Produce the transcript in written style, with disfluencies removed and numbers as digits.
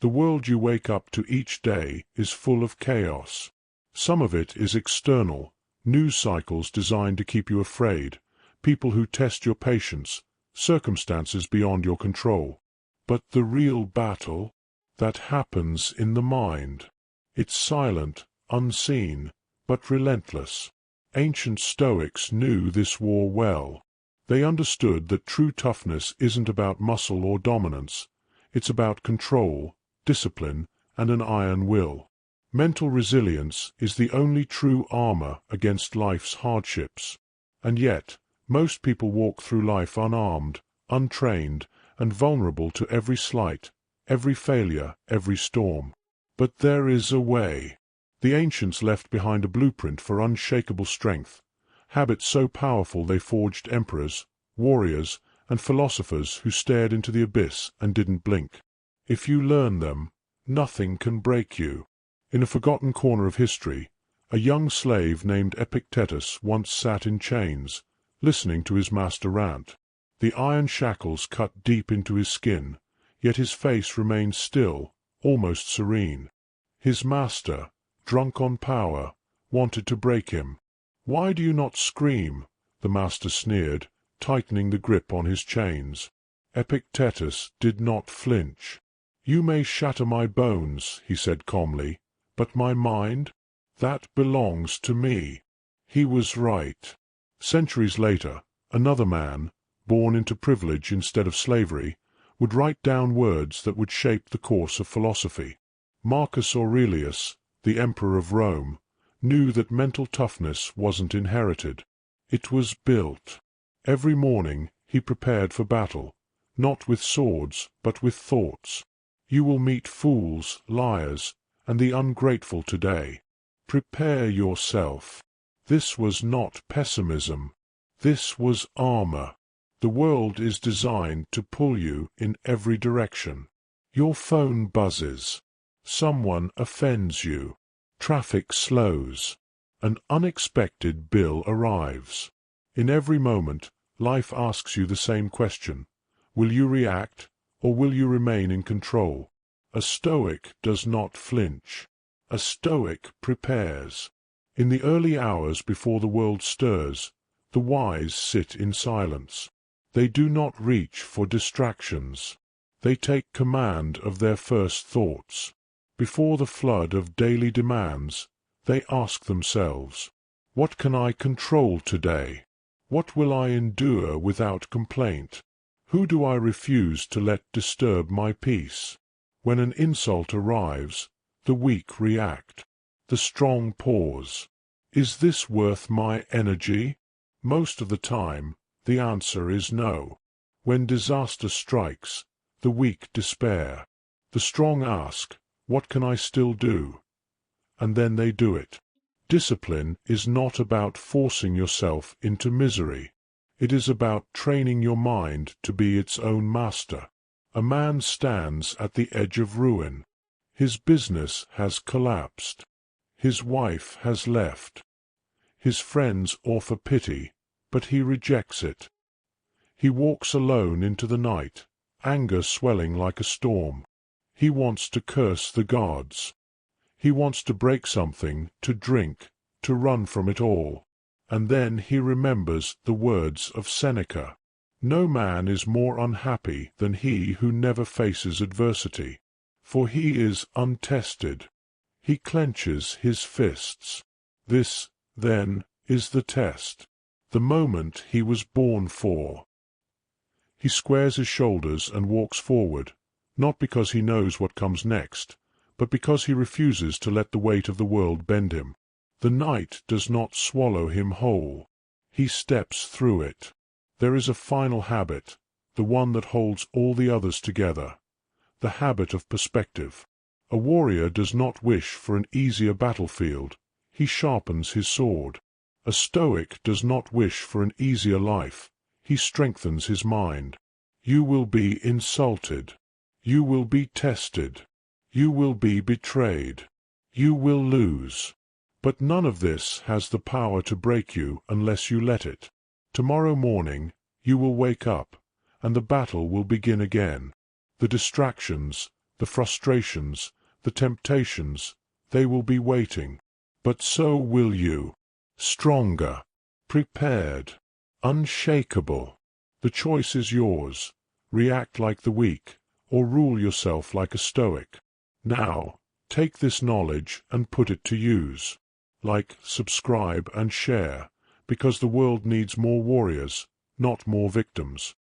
The world you wake up to each day is full of chaos. Some of it is external, news cycles designed to keep you afraid, people who test your patience, circumstances beyond your control. But the real battle, that happens in the mind. It's silent, unseen, but relentless. Ancient Stoics knew this war well. They understood that true toughness isn't about muscle or dominance. It's about control, discipline, and an iron will. Mental resilience is the only true armor against life's hardships. And yet, most people walk through life unarmed, untrained, and vulnerable to every slight, every failure, every storm. But there is a way. The ancients left behind a blueprint for unshakable strength, habits so powerful they forged emperors, warriors, and philosophers who stared into the abyss and didn't blink. If you learn them, nothing can break you. In a forgotten corner of history, a young slave named Epictetus once sat in chains, listening to his master rant. The iron shackles cut deep into his skin, yet his face remained still, almost serene. His master, drunk on power, wanted to break him. "Why do you not scream?" the master sneered, tightening the grip on his chains. Epictetus did not flinch. "You may shatter my bones," he said calmly, "but my mind? That belongs to me." He was right. Centuries later, another man, born into privilege instead of slavery, would write down words that would shape the course of philosophy. Marcus Aurelius, the emperor of Rome, knew that mental toughness wasn't inherited. It was built. Every morning he prepared for battle, not with swords, but with thoughts. You will meet fools, liars, and the ungrateful today. Prepare yourself. This was not pessimism. This was armor. The world is designed to pull you in every direction. Your phone buzzes. Someone offends you. Traffic slows. An unexpected bill arrives. In every moment, life asks you the same question. Will you react, or will you remain in control? A Stoic does not flinch. A Stoic prepares. In the early hours before the world stirs, the wise sit in silence. They do not reach for distractions. They take command of their first thoughts. Before the flood of daily demands, they ask themselves, "What can I control today? What will I endure without complaint? Who do I refuse to let disturb my peace?" When an insult arrives, the weak react. The strong pause. Is this worth my energy? Most of the time, the answer is no. When disaster strikes, the weak despair. The strong ask, "What can I still do?" And then they do it. Discipline is not about forcing yourself into misery. It is about training your mind to be its own master. A man stands at the edge of ruin. His business has collapsed. His wife has left. His friends offer pity, but he rejects it. He walks alone into the night, anger swelling like a storm. He wants to curse the gods. He wants to break something, to drink, to run from it all. And then he remembers the words of Seneca. No man is more unhappy than he who never faces adversity, for he is untested. He clenches his fists. This, then, is the test, the moment he was born for. He squares his shoulders and walks forward, not because he knows what comes next, but because he refuses to let the weight of the world bend him. The night does not swallow him whole. He steps through it. There is a final habit, the one that holds all the others together, the habit of perspective. A warrior does not wish for an easier battlefield. He sharpens his sword. A Stoic does not wish for an easier life. He strengthens his mind. You will be insulted. You will be tested. You will be betrayed. You will lose. But none of this has the power to break you unless you let it. Tomorrow morning you will wake up, and the battle will begin again. The distractions, the frustrations, the temptations, they will be waiting. But so will you. Stronger, prepared, unshakable. The choice is yours. React like the weak, or rule yourself like a Stoic. Now, take this knowledge and put it to use. Like, subscribe, and share, because the world needs more warriors, not more victims.